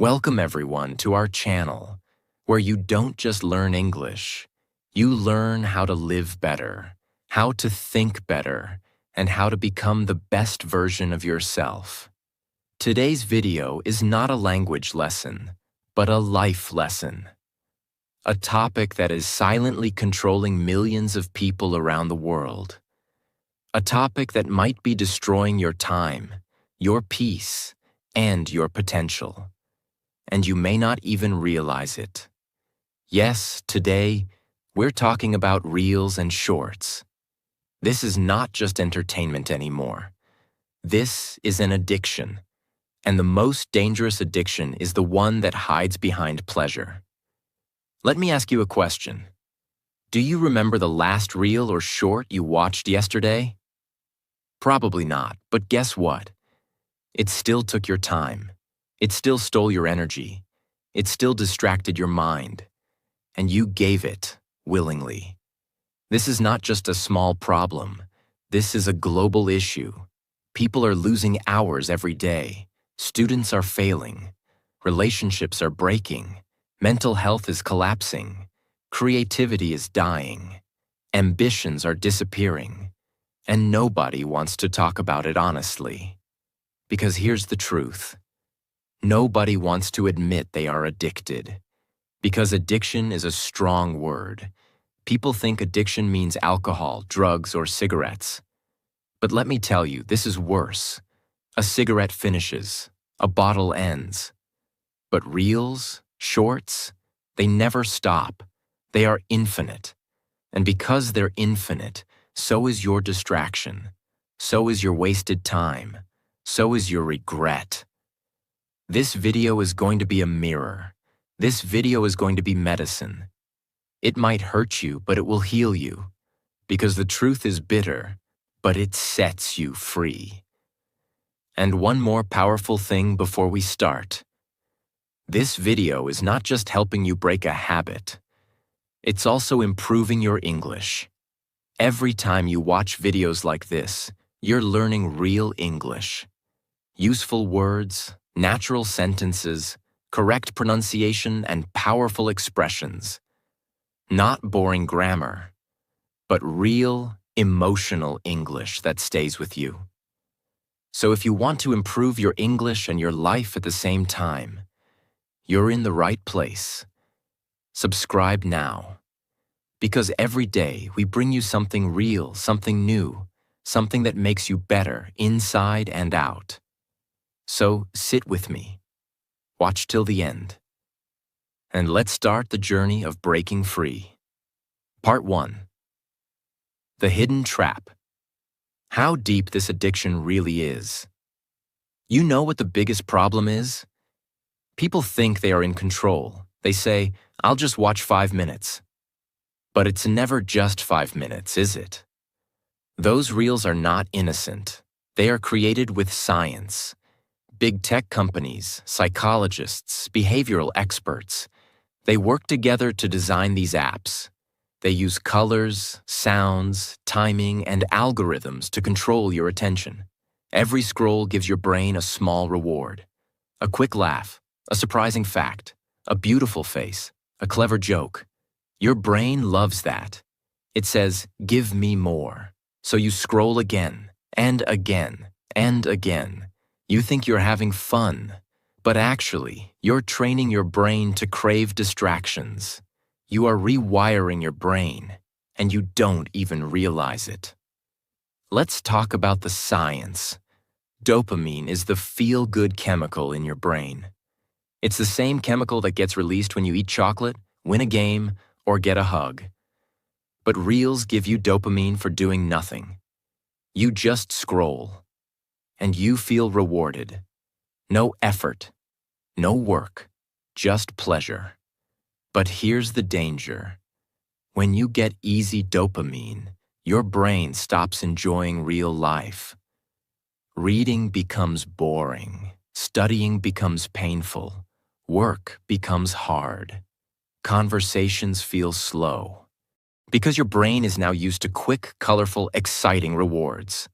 Welcome everyone to our channel, where you don't just learn English, you learn how to live better, how to think better, and how to become the best version of yourself. Today's video is not a language lesson, but a life lesson. A topic that is silently controlling millions of people around the world. A topic that might be destroying your time, your peace, and your potential. And you may not even realize it. Yes, today, we're talking about reels and shorts. This is not just entertainment anymore. This is an addiction. And the most dangerous addiction is the one that hides behind pleasure. Let me ask you a question. Do you remember the last reel or short you watched yesterday? Probably not, but guess what? It still took your time. It still stole your energy. It still distracted your mind. And you gave it willingly. This is not just a small problem. This is a global issue. People are losing hours every day. Students are failing. Relationships are breaking. Mental health is collapsing. Creativity is dying. Ambitions are disappearing. And nobody wants to talk about it honestly. Because here's the truth. Nobody wants to admit they are addicted. Because addiction is a strong word. People think addiction means alcohol, drugs, or cigarettes. But let me tell you, this is worse. A cigarette finishes. A bottle ends. But reels, shorts, they never stop. They are infinite. And because they're infinite, so is your distraction. So is your wasted time. So is your regret. This video is going to be a mirror. This video is going to be medicine. It might hurt you, but it will heal you. Because the truth is bitter, but it sets you free. And one more powerful thing before we start. This video is not just helping you break a habit. It's also improving your English. Every time you watch videos like this, you're learning real English. Useful words, natural sentences, correct pronunciation, and powerful expressions. Not boring grammar, but real, emotional English that stays with you. So if you want to improve your English and your life at the same time, you're in the right place. Subscribe now. Because every day we bring you something real, something new, something that makes you better inside and out. So sit with me. Watch till the end. And let's start the journey of breaking free. Part 1. The hidden trap. How deep this addiction really is. You know what the biggest problem is? People think they are in control. They say, I'll just watch 5 minutes. But it's never just 5 minutes, is it? Those reels are not innocent. They are created with science. Big tech companies, psychologists, behavioral experts, they work together to design these apps. They use colors, sounds, timing, and algorithms to control your attention. Every scroll gives your brain a small reward. A quick laugh, a surprising fact, a beautiful face, a clever joke. Your brain loves that. It says, give me more. So you scroll again, and again, and again. You think you're having fun, but actually, you're training your brain to crave distractions. You are rewiring your brain, and you don't even realize it. Let's talk about the science. Dopamine is the feel-good chemical in your brain. It's the same chemical that gets released when you eat chocolate, win a game, or get a hug. But reels give you dopamine for doing nothing. You just scroll. And you feel rewarded. No effort, no work, just pleasure. But here's the danger. When you get easy dopamine, your brain stops enjoying real life. Reading becomes boring. Studying becomes painful. Work becomes hard. Conversations feel slow. Because your brain is now used to quick, colorful, exciting rewards.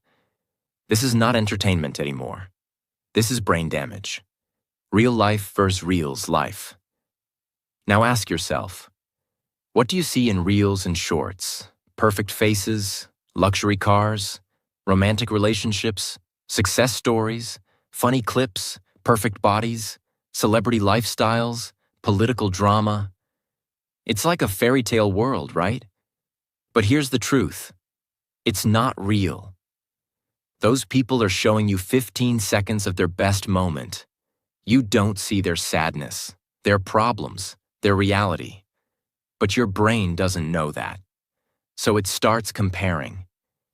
This is not entertainment anymore. This is brain damage. Real life versus Reels life. Now ask yourself, what do you see in Reels and Shorts? Perfect faces, luxury cars, romantic relationships, success stories, funny clips, perfect bodies, celebrity lifestyles, political drama. It's like a fairy tale world, right? But here's the truth. It's not real. Those people are showing you 15 seconds of their best moment. You don't see their sadness, their problems, their reality. But your brain doesn't know that. So it starts comparing.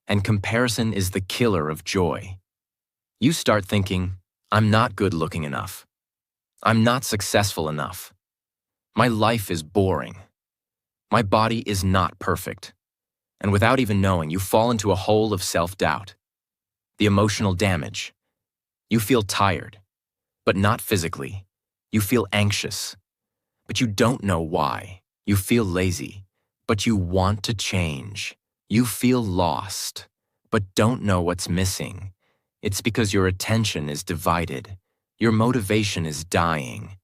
And comparison is the killer of joy. You start thinking, I'm not good looking enough. I'm not successful enough. My life is boring. My body is not perfect. And without even knowing, you fall into a hole of self-doubt. The emotional damage. You feel tired, but not physically. You feel anxious, but you don't know why. You feel lazy, but you want to change. You feel lost, but don't know what's missing. It's because your attention is divided, your motivation is dying,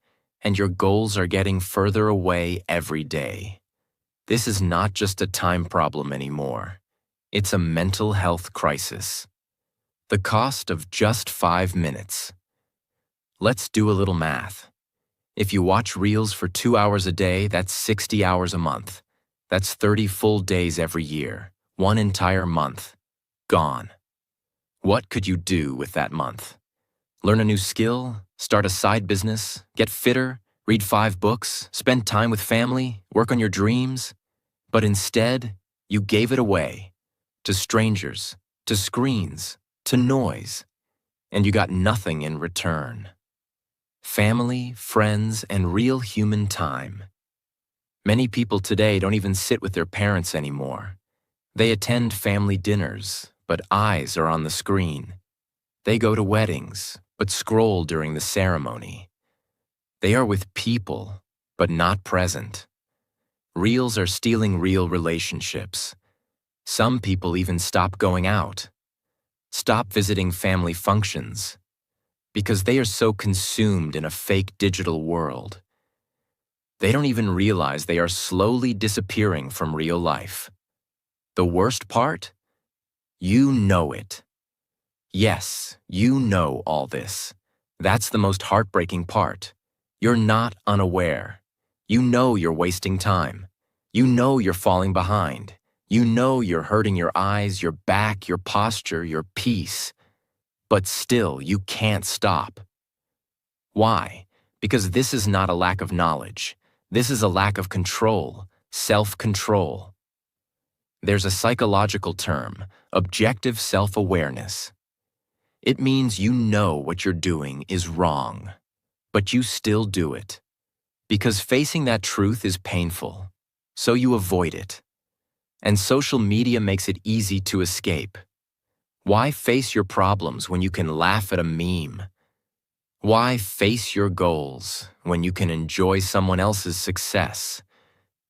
and your goals are getting further away every day. This is not just a time problem anymore. It's a mental health crisis. The cost of just 5 minutes. Let's do a little math. If you watch Reels for 2 hours a day, that's 60 hours a month. That's 30 full days every year. 1 entire month. Gone. What could you do with that month? Learn a new skill, start a side business, get fitter, read 5 books, spend time with family, work on your dreams. But instead, you gave it away. To strangers, to screens, to noise. And you got nothing in return. Family, friends, and real human time. Many people today don't even sit with their parents anymore. They attend family dinners, but eyes are on the screen. They go to weddings, but scroll during the ceremony. They are with people, but not present. Reels are stealing real relationships. Some people even stop going out. Stop visiting family functions. Because they are so consumed in a fake digital world. They don't even realize they are slowly disappearing from real life. The worst part? You know it. Yes, you know all this. That's the most heartbreaking part. You're not unaware. You know you're wasting time. You know you're falling behind. You know you're hurting your eyes, your back, your posture, your peace. But still, you can't stop. Why? Because this is not a lack of knowledge. This is a lack of control, self-control. There's a psychological term, objective self-awareness. It means you know what you're doing is wrong, but you still do it. Because facing that truth is painful, so you avoid it. And social media makes it easy to escape. Why face your problems when you can laugh at a meme? Why face your goals when you can enjoy someone else's success?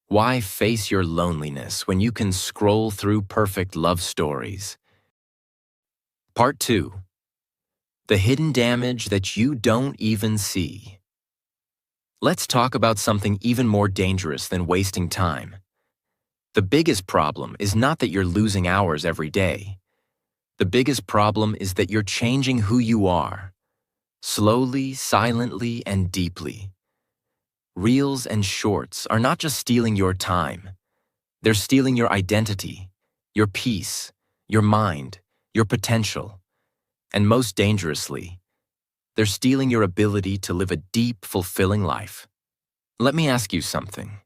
Why face your loneliness when you can scroll through perfect love stories? Part 2. The hidden damage that you don't even see. Let's talk about something even more dangerous than wasting time. The biggest problem is not that you're losing hours every day. The biggest problem is that you're changing who you are. Slowly, silently, and deeply. Reels and Shorts are not just stealing your time. They're stealing your identity, your peace, your mind, your potential. And most dangerously, they're stealing your ability to live a deep, fulfilling life. Let me ask you something.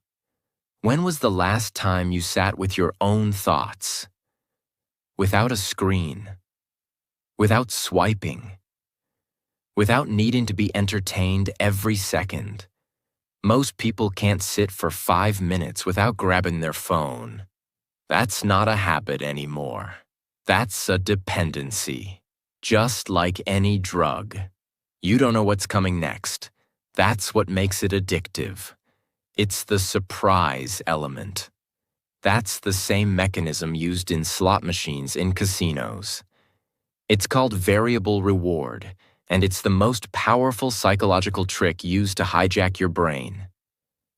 When was the last time you sat with your own thoughts? Without a screen. Without swiping. Without needing to be entertained every second. Most people can't sit for 5 minutes without grabbing their phone. That's not a habit anymore. That's a dependency. Just like any drug. You don't know what's coming next. That's what makes it addictive. It's the surprise element. That's the same mechanism used in slot machines in casinos. It's called variable reward, And it's the most powerful psychological trick used to hijack your brain.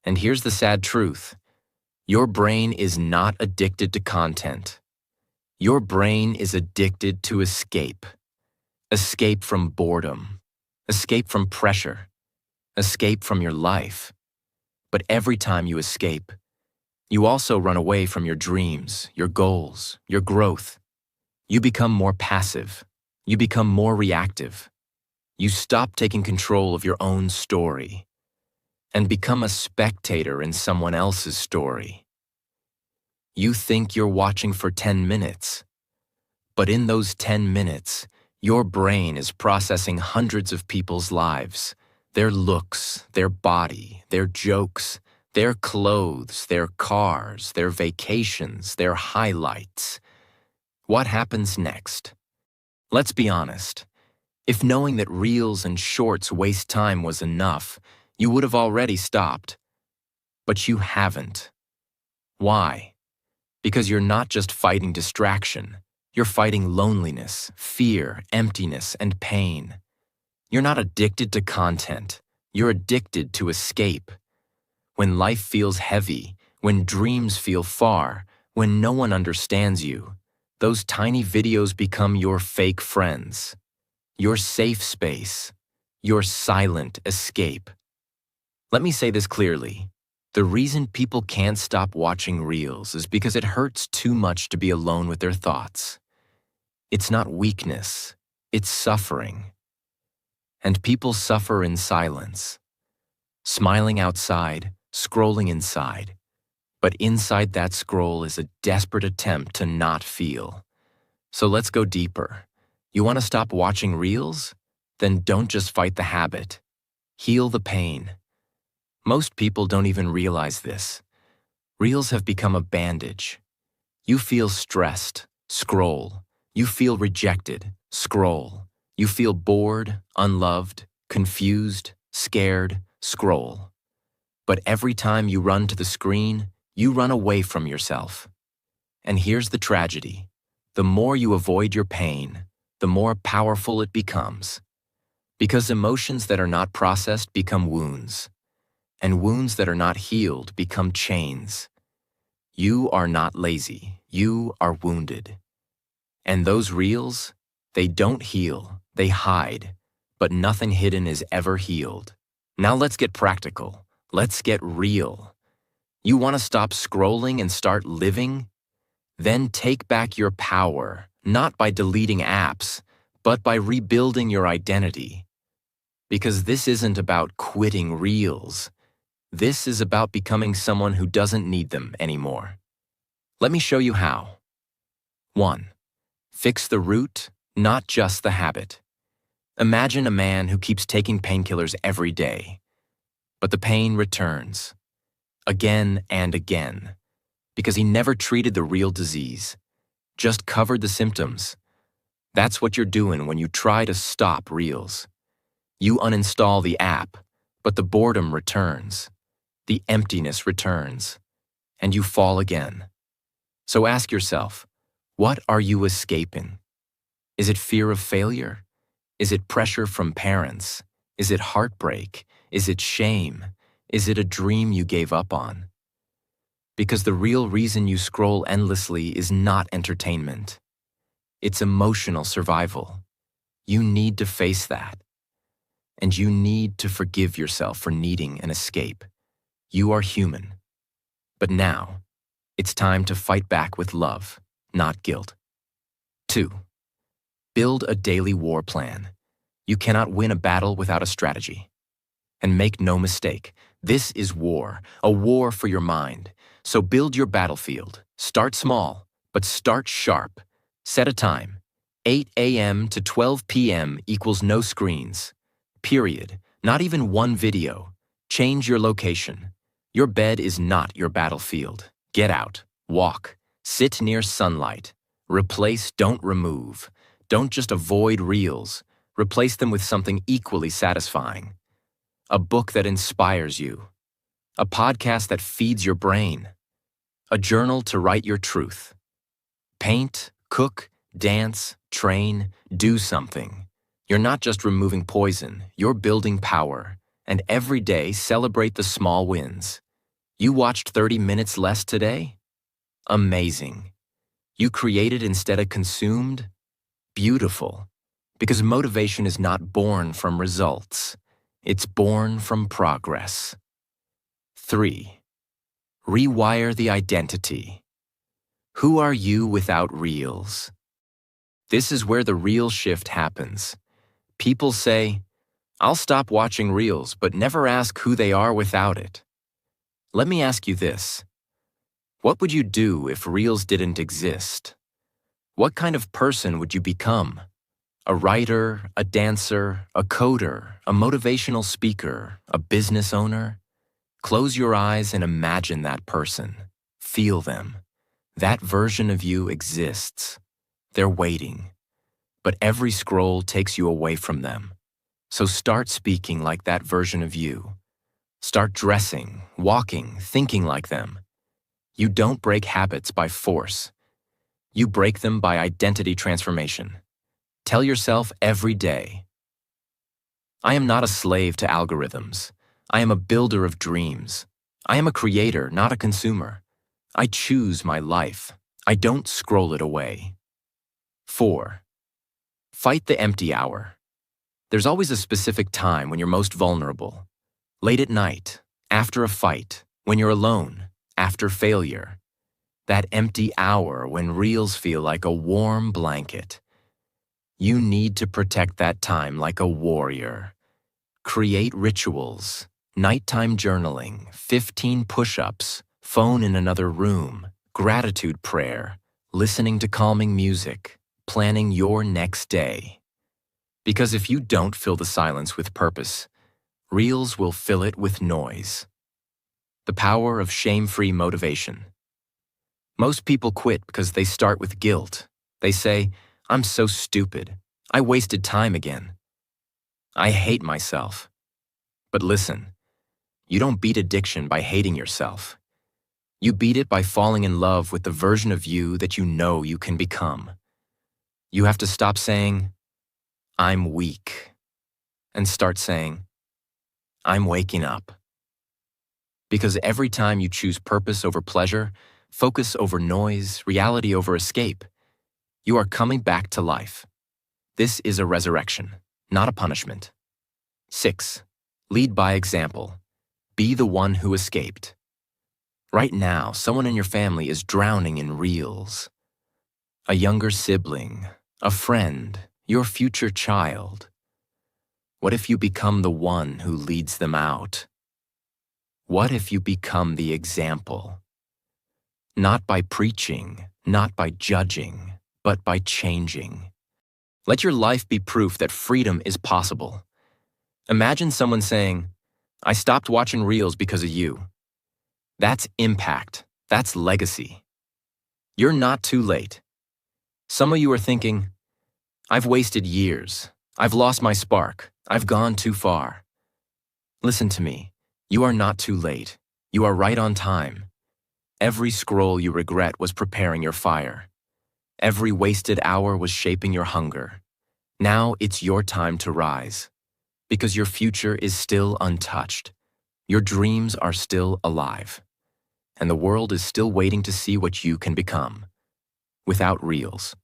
And here's the sad truth. Your brain is not addicted to content. Your brain is addicted to escape. Escape from boredom. Escape from pressure. Escape from your life. But every time you escape, you also run away from your dreams, your goals, your growth. You become more passive. You become more reactive. You stop taking control of your own story and become a spectator in someone else's story. You think you're watching for 10 minutes, but in those 10 minutes, your brain is processing hundreds of people's lives, their looks, their body, their jokes, their clothes, their cars, their vacations, their highlights. What happens next? Let's be honest. If knowing that reels and shorts waste time was enough, you would have already stopped. But you haven't. Why? Because you're not just fighting distraction. You're fighting loneliness, fear, emptiness, and pain. You're not addicted to content. You're addicted to escape. When life feels heavy, when dreams feel far, when no one understands you, those tiny videos become your fake friends. Your safe space, your silent escape. Let me say this clearly. The reason people can't stop watching reels is because it hurts too much to be alone with their thoughts. It's not weakness, it's suffering. And people suffer in silence, smiling outside, scrolling inside. But inside that scroll is a desperate attempt to not feel. So let's go deeper. You want to stop watching reels? Then don't just fight the habit. Heal the pain. Most people don't even realize this. Reels have become a bandage. You feel stressed, scroll. You feel rejected, scroll. You feel bored, unloved, confused, scared, scroll. But every time you run to the screen, you run away from yourself. And here's the tragedy. The more you avoid your pain, the more powerful it becomes. Because emotions that are not processed become wounds, and wounds that are not healed become chains. You are not lazy, you are wounded. And those reels, they don't heal, they hide, but nothing hidden is ever healed. Now let's get practical, let's get real. You want to stop scrolling and start living? Then take back your power. Not by deleting apps, but by rebuilding your identity. Because this isn't about quitting reels. This is about becoming someone who doesn't need them anymore. Let me show you how. 1. Fix the root, not just the habit. Imagine a man who keeps taking painkillers every day, but the pain returns, again and again, because he never treated the real disease. Just covered the symptoms. That's what you're doing when you try to stop reels. You uninstall the app, but the boredom returns, the emptiness returns, and you fall again. So ask yourself, what are you escaping? Is it fear of failure? Is it pressure from parents? Is it heartbreak? Is it shame? Is it a dream you gave up on? Because the real reason you scroll endlessly is not entertainment. It's emotional survival. You need to face that. And you need to forgive yourself for needing an escape. You are human. But now, it's time to fight back with love, not guilt. 2. Build a daily war plan. You cannot win a battle without a strategy. And make no mistake, this is war, a war for your mind. So build your battlefield. Start small, but start sharp. Set a time. 8 a.m. to 12 p.m. equals no screens. Period. Not even one video. Change your location. Your bed is not your battlefield. Get out. Walk. Sit near sunlight. Replace, don't remove. Don't just avoid reels. Replace them with something equally satisfying. A book that inspires you. A podcast that feeds your brain. A journal to write your truth. Paint, cook, dance, train, do something. You're not just removing poison, you're building power. And every day, celebrate the small wins. You watched 30 minutes less today? Amazing. You created instead of consumed? Beautiful. Because motivation is not born from results. It's born from progress. 3. Rewire the identity. Who are you without reels? This is where the real shift happens. People say, I'll stop watching reels, but never ask who they are without it. Let me ask you this. What would you do if reels didn't exist? What kind of person would you become? A writer, a dancer, a coder, a motivational speaker, a business owner? Close your eyes and imagine that person. Feel them. That version of you exists. They're waiting. But every scroll takes you away from them. So start speaking like that version of you. Start dressing, walking, thinking like them. You don't break habits by force. You break them by identity transformation. Tell yourself every day, I am not a slave to algorithms. I am a builder of dreams. I am a creator, not a consumer. I choose my life. I don't scroll it away. 4. Fight the empty hour. There's always a specific time when you're most vulnerable. Late at night, after a fight, when you're alone, after failure. That empty hour when reels feel like a warm blanket. You need to protect that time like a warrior. Create rituals, nighttime journaling, 15 push-ups, phone in another room, gratitude prayer, listening to calming music, planning your next day. Because if you don't fill the silence with purpose, reels will fill it with noise. The power of shame-free motivation. Most people quit because they start with guilt. They say, I'm so stupid. I wasted time again. I hate myself. But listen, you don't beat addiction by hating yourself. You beat it by falling in love with the version of you that you know you can become. You have to stop saying, I'm weak, and start saying, I'm waking up. Because every time you choose purpose over pleasure, focus over noise, reality over escape, you are coming back to life. This is a resurrection, not a punishment. 6. Lead by example. Be the one who escaped. Right now, someone in your family is drowning in reels. A younger sibling, a friend, your future child. What if you become the one who leads them out? What if you become the example? Not by preaching, not by judging, but by changing. Let your life be proof that freedom is possible. Imagine someone saying, I stopped watching reels because of you. That's impact. That's legacy. You're not too late. Some of you are thinking, I've wasted years. I've lost my spark. I've gone too far. Listen to me. You are not too late. You are right on time. Every scroll you regret was preparing your fire. Every wasted hour was shaping your hunger. Now it's your time to rise. Because your future is still untouched. Your dreams are still alive. And the world is still waiting to see what you can become. Without reels.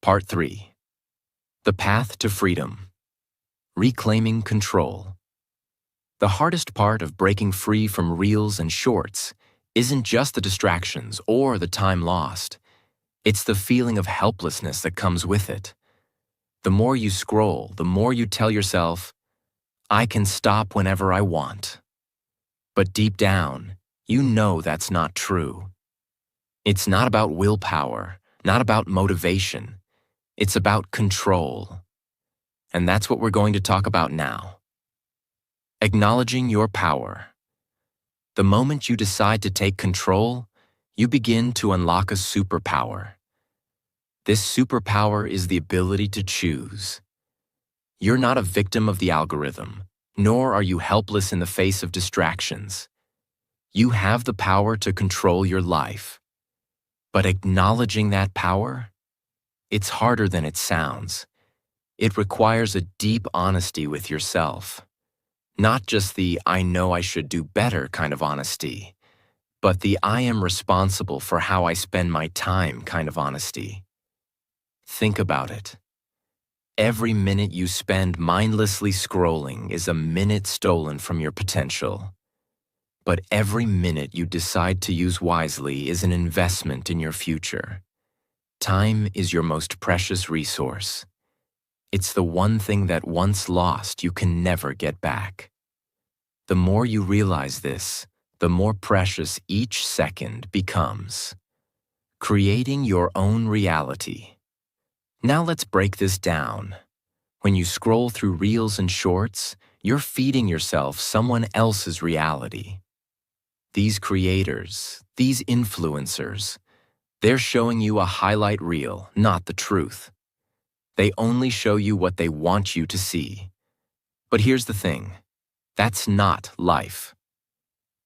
Part 3. The path to freedom. Reclaiming control. The hardest part of breaking free from reels and shorts isn't just the distractions or the time lost. It's the feeling of helplessness that comes with it. The more you scroll, the more you tell yourself, I can stop whenever I want. But deep down, you know that's not true. It's not about willpower, not about motivation. It's about control. And that's what we're going to talk about now. Acknowledging your power. The moment you decide to take control, you begin to unlock a superpower. This superpower is the ability to choose. You're not a victim of the algorithm, nor are you helpless in the face of distractions. You have the power to control your life. But acknowledging that power, it's harder than it sounds. It requires a deep honesty with yourself. Not just the "I know I should do better" kind of honesty, but the "I am responsible for how I spend my time" kind of honesty. Think about it. Every minute you spend mindlessly scrolling is a minute stolen from your potential. But every minute you decide to use wisely is an investment in your future. Time is your most precious resource. It's the one thing that once lost you can never get back. The more you realize this, the more precious each second becomes. Creating your own reality. Now let's break this down. When you scroll through reels and shorts, you're feeding yourself someone else's reality. These creators, these influencers, they're showing you a highlight reel, not the truth. They only show you what they want you to see. But here's the thing, that's not life.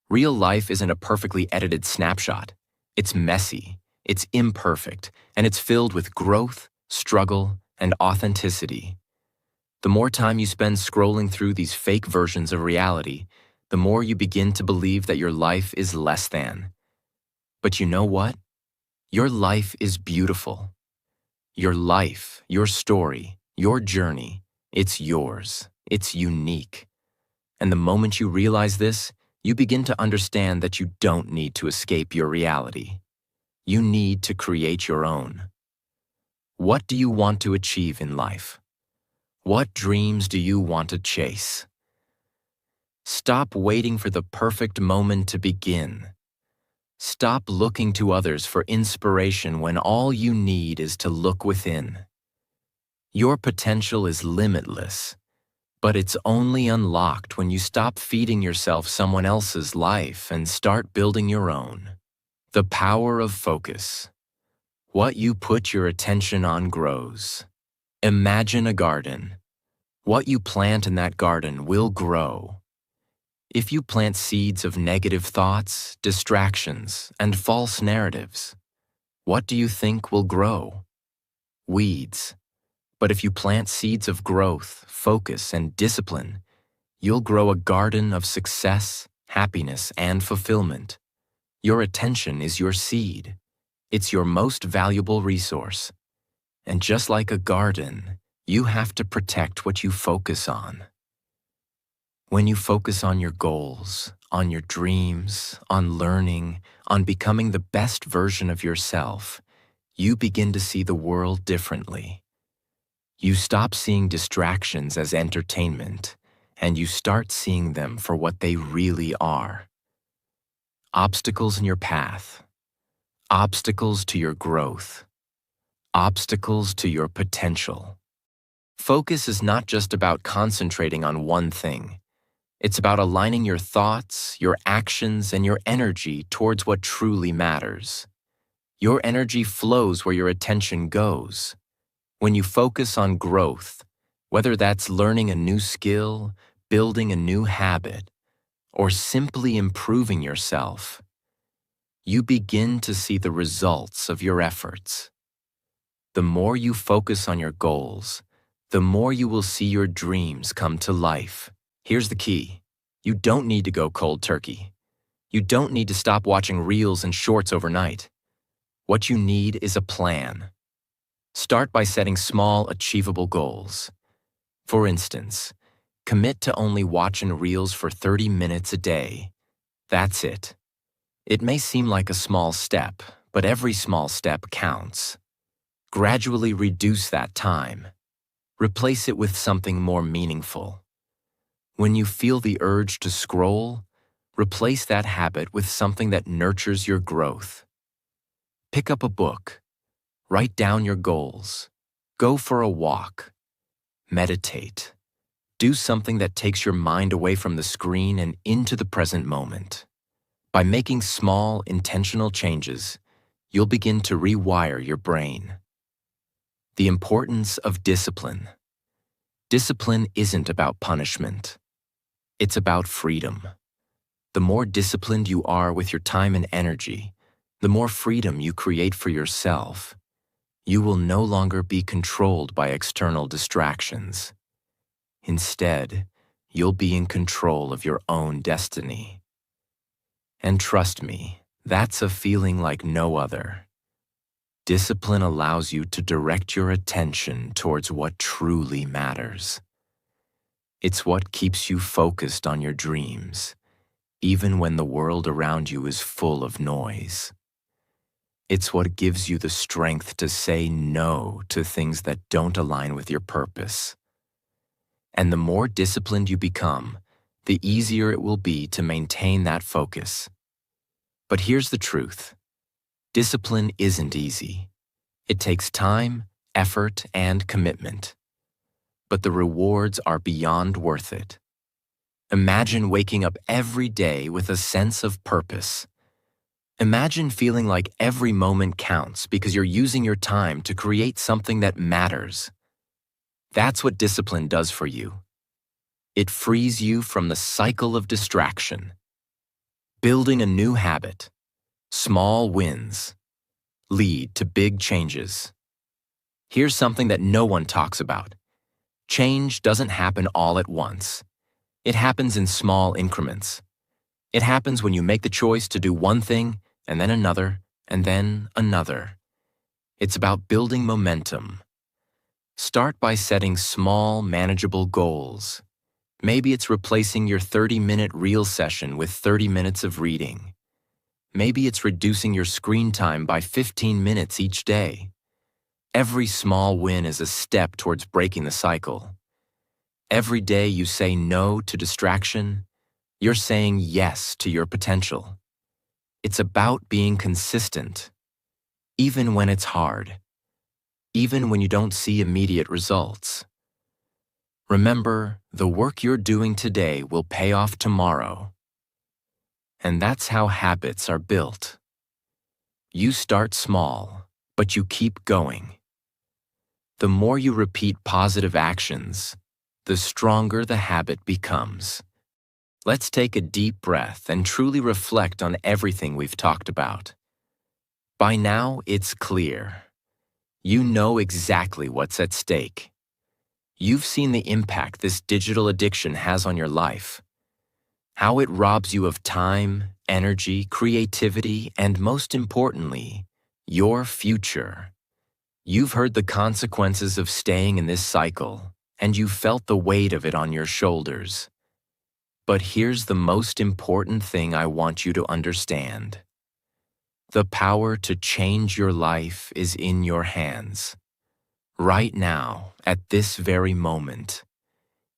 Real life isn't a perfectly edited snapshot. It's messy, it's imperfect, and it's filled with growth, struggle, and authenticity. The more time you spend scrolling through these fake versions of reality, the more you begin to believe that your life is less than. But you know what? Your life is beautiful. Your life, your story, your journey, it's yours. It's unique. And the moment you realize this, you begin to understand that you don't need to escape your reality. You need to create your own. What do you want to achieve in life? What dreams do you want to chase? Stop waiting for the perfect moment to begin. Stop looking to others for inspiration when all you need is to look within. Your potential is limitless, but it's only unlocked when you stop feeding yourself someone else's life and start building your own. The power of focus. What you put your attention on grows. Imagine a garden. What you plant in that garden will grow. If you plant seeds of negative thoughts, distractions, and false narratives, what do you think will grow? Weeds. But if you plant seeds of growth, focus, and discipline, you'll grow a garden of success, happiness, and fulfillment. Your attention is your seed. It's your most valuable resource. And just like a garden, you have to protect what you focus on. When you focus on your goals, on your dreams, on learning, on becoming the best version of yourself, you begin to see the world differently. You stop seeing distractions as entertainment, and you start seeing them for what they really are. Obstacles in your path. Obstacles to your growth. Obstacles to your potential. Focus is not just about concentrating on one thing. It's about aligning your thoughts, your actions, and your energy towards what truly matters. Your energy flows where your attention goes. When you focus on growth, whether that's learning a new skill, building a new habit, or simply improving yourself, you begin to see the results of your efforts. The more you focus on your goals, the more you will see your dreams come to life. Here's the key. You don't need to go cold turkey. You don't need to stop watching reels and shorts overnight. What you need is a plan. Start by setting small, achievable goals. For instance, commit to only watching reels for 30 minutes a day. That's it. It may seem like a small step, but every small step counts. Gradually reduce that time. Replace it with something more meaningful. When you feel the urge to scroll, replace that habit with something that nurtures your growth. Pick up a book. Write down your goals. Go for a walk. Meditate. Do something that takes your mind away from the screen and into the present moment. By making small, intentional changes, you'll begin to rewire your brain. The importance of discipline. Discipline isn't about punishment. It's about freedom. The more disciplined you are with your time and energy, the more freedom you create for yourself. You will no longer be controlled by external distractions. Instead, you'll be in control of your own destiny. And trust me, that's a feeling like no other. Discipline allows you to direct your attention towards what truly matters. It's what keeps you focused on your dreams, even when the world around you is full of noise. It's what gives you the strength to say no to things that don't align with your purpose. And the more disciplined you become, the easier it will be to maintain that focus. But here's the truth. Discipline isn't easy. It takes time, effort, and commitment. But the rewards are beyond worth it. Imagine waking up every day with a sense of purpose. Imagine feeling like every moment counts because you're using your time to create something that matters. That's what discipline does for you. It frees you from the cycle of distraction. Building a new habit, small wins, lead to big changes. Here's something that no one talks about. Change doesn't happen all at once. It happens in small increments. It happens when you make the choice to do one thing, and then another, and then another. It's about building momentum. Start by setting small, manageable goals. Maybe it's replacing your 30-minute reel session with 30 minutes of reading. Maybe it's reducing your screen time by 15 minutes each day. Every small win is a step towards breaking the cycle. Every day you say no to distraction, you're saying yes to your potential. It's about being consistent, even when it's hard, even when you don't see immediate results. Remember, the work you're doing today will pay off tomorrow. And that's how habits are built. You start small, but you keep going. The more you repeat positive actions, the stronger the habit becomes. Let's take a deep breath and truly reflect on everything we've talked about. By now, it's clear. You know exactly what's at stake. You've seen the impact this digital addiction has on your life. How it robs you of time, energy, creativity, and most importantly, your future. You've heard the consequences of staying in this cycle, and you've felt the weight of it on your shoulders. But here's the most important thing I want you to understand. The power to change your life is in your hands. Right now, at this very moment,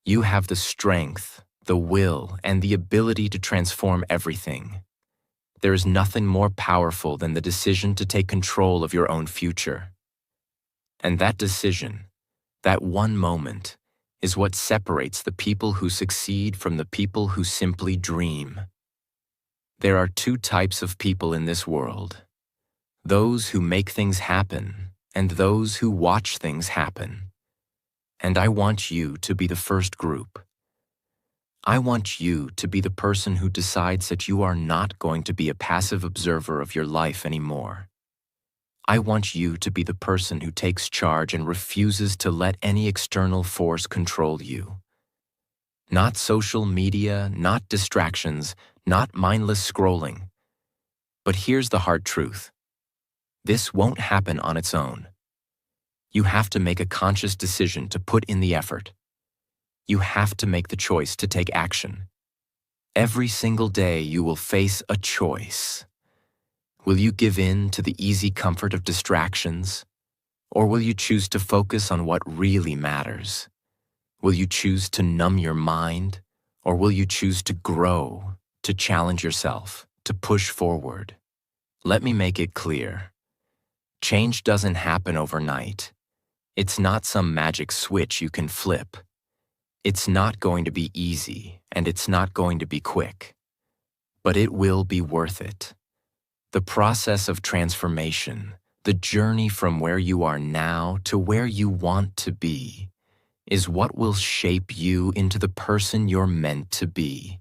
you have the strength, the will, and the ability to transform everything. There is nothing more powerful than the decision to take control of your own future. And that decision, that one moment, is what separates the people who succeed from the people who simply dream. There are two types of people in this world: those who make things happen and those who watch things happen. And I want you to be the first group. I want you to be the person who decides that you are not going to be a passive observer of your life anymore. I want you to be the person who takes charge and refuses to let any external force control you. Not social media, not distractions, not mindless scrolling. But here's the hard truth. This won't happen on its own. You have to make a conscious decision to put in the effort. You have to make the choice to take action. Every single day you will face a choice. Will you give in to the easy comfort of distractions? Or will you choose to focus on what really matters? Will you choose to numb your mind? Or will you choose to grow, to challenge yourself, to push forward? Let me make it clear. Change doesn't happen overnight. It's not some magic switch you can flip. It's not going to be easy, and it's not going to be quick. But it will be worth it. The process of transformation, the journey from where you are now to where you want to be, is what will shape you into the person you're meant to be.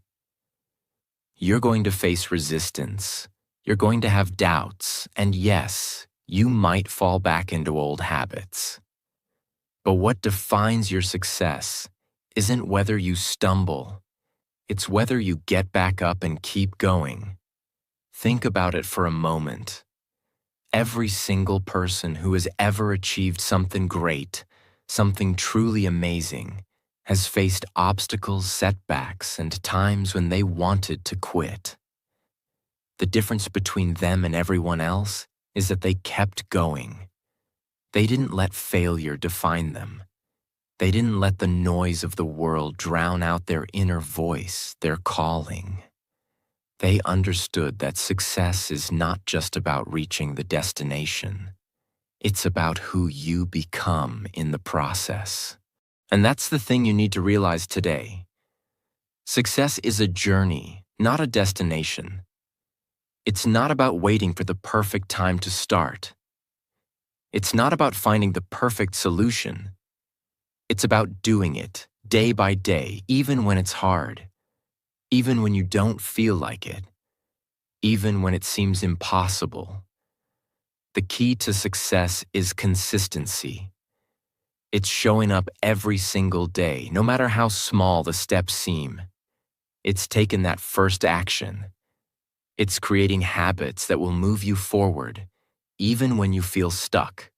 You're going to face resistance. You're going to have doubts, and yes, you might fall back into old habits. But what defines your success isn't whether you stumble, it's whether you get back up and keep going. Think about it for a moment. Every single person who has ever achieved something great, something truly amazing, has faced obstacles, setbacks, and times when they wanted to quit. The difference between them and everyone else is that they kept going. They didn't let failure define them. They didn't let the noise of the world drown out their inner voice, their calling. They understood that success is not just about reaching the destination. It's about who you become in the process. And that's the thing you need to realize today. Success is a journey, not a destination. It's not about waiting for the perfect time to start. It's not about finding the perfect solution. It's about doing it day by day, even when it's hard, even when you don't feel like it, even when it seems impossible. The key to success is consistency. It's showing up every single day, no matter how small the steps seem. It's taking that first action. It's creating habits that will move you forward, even when you feel stuck.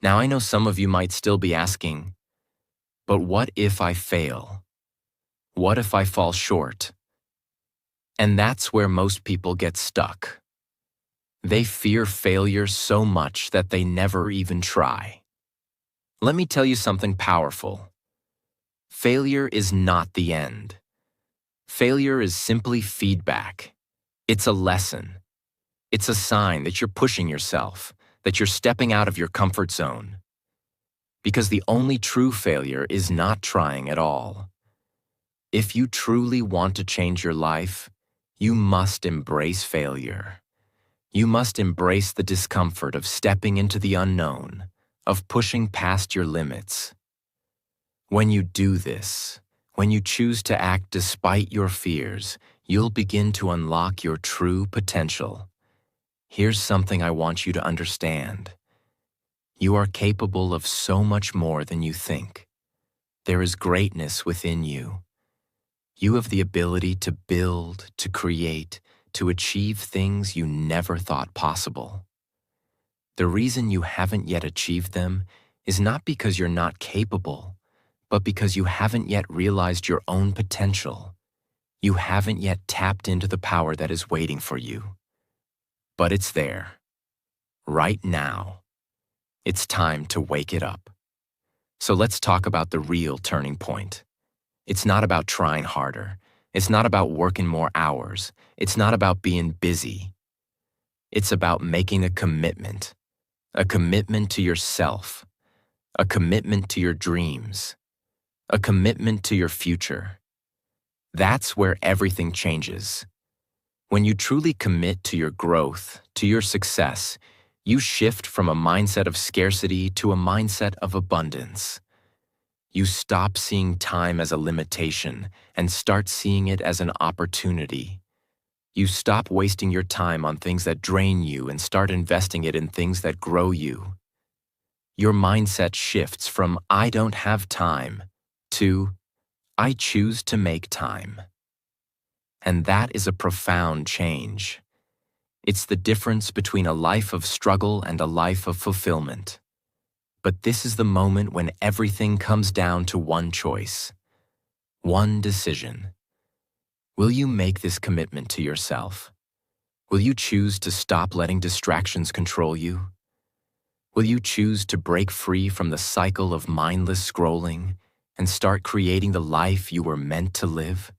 Now, I know some of you might still be asking, but what if I fail? What if I fall short? And that's where most people get stuck. They fear failure so much that they never even try. Let me tell you something powerful. Failure is not the end. Failure is simply feedback. It's a lesson. It's a sign that you're pushing yourself, that you're stepping out of your comfort zone. Because the only true failure is not trying at all. If you truly want to change your life, you must embrace failure. You must embrace the discomfort of stepping into the unknown, of pushing past your limits. When you do this, when you choose to act despite your fears, you'll begin to unlock your true potential. Here's something I want you to understand. You are capable of so much more than you think. There is greatness within you. You have the ability to build, to create, to achieve things you never thought possible. The reason you haven't yet achieved them is not because you're not capable, but because you haven't yet realized your own potential. You haven't yet tapped into the power that is waiting for you. But it's there, right now. It's time to wake it up. So let's talk about the real turning point. It's not about trying harder. It's not about working more hours. It's not about being busy. It's about making a commitment to yourself, a commitment to your dreams, a commitment to your future. That's where everything changes. When you truly commit to your growth, to your success, you shift from a mindset of scarcity to a mindset of abundance. You stop seeing time as a limitation and start seeing it as an opportunity. You stop wasting your time on things that drain you and start investing it in things that grow you. Your mindset shifts from "I don't have time" to "I choose to make time." And that is a profound change. It's the difference between a life of struggle and a life of fulfillment. But this is the moment when everything comes down to one choice, one decision. Will you make this commitment to yourself? Will you choose to stop letting distractions control you? Will you choose to break free from the cycle of mindless scrolling and start creating the life you were meant to live?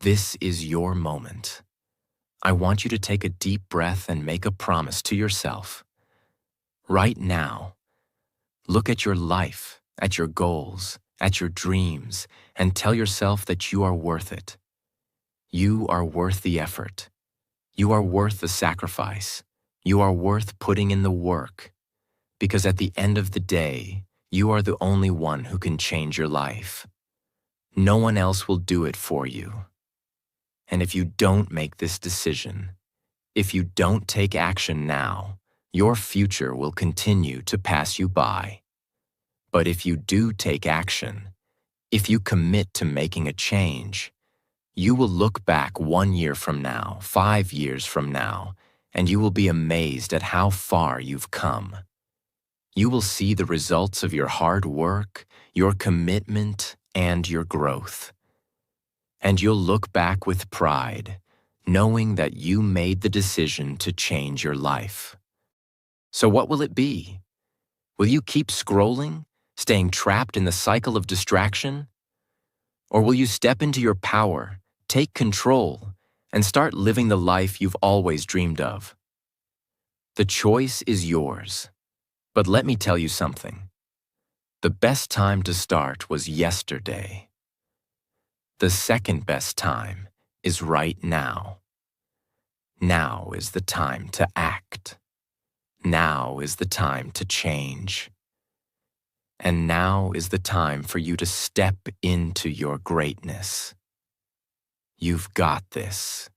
This is your moment. I want you to take a deep breath and make a promise to yourself. Right now, look at your life, at your goals, at your dreams, and tell yourself that you are worth it. You are worth the effort. You are worth the sacrifice. You are worth putting in the work. Because at the end of the day, you are the only one who can change your life. No one else will do it for you. And if you don't make this decision, if you don't take action now, your future will continue to pass you by. But if you do take action, if you commit to making a change, you will look back 1 year from now, 5 years from now, and you will be amazed at how far you've come. You will see the results of your hard work, your commitment, and your growth. And you'll look back with pride, knowing that you made the decision to change your life. So what will it be? Will you keep scrolling, staying trapped in the cycle of distraction? Or will you step into your power, take control, and start living the life you've always dreamed of? The choice is yours. But let me tell you something. The best time to start was yesterday. The second best time is right now. Now is the time to act. Now is the time to change. And now is the time for you to step into your greatness. You've got this.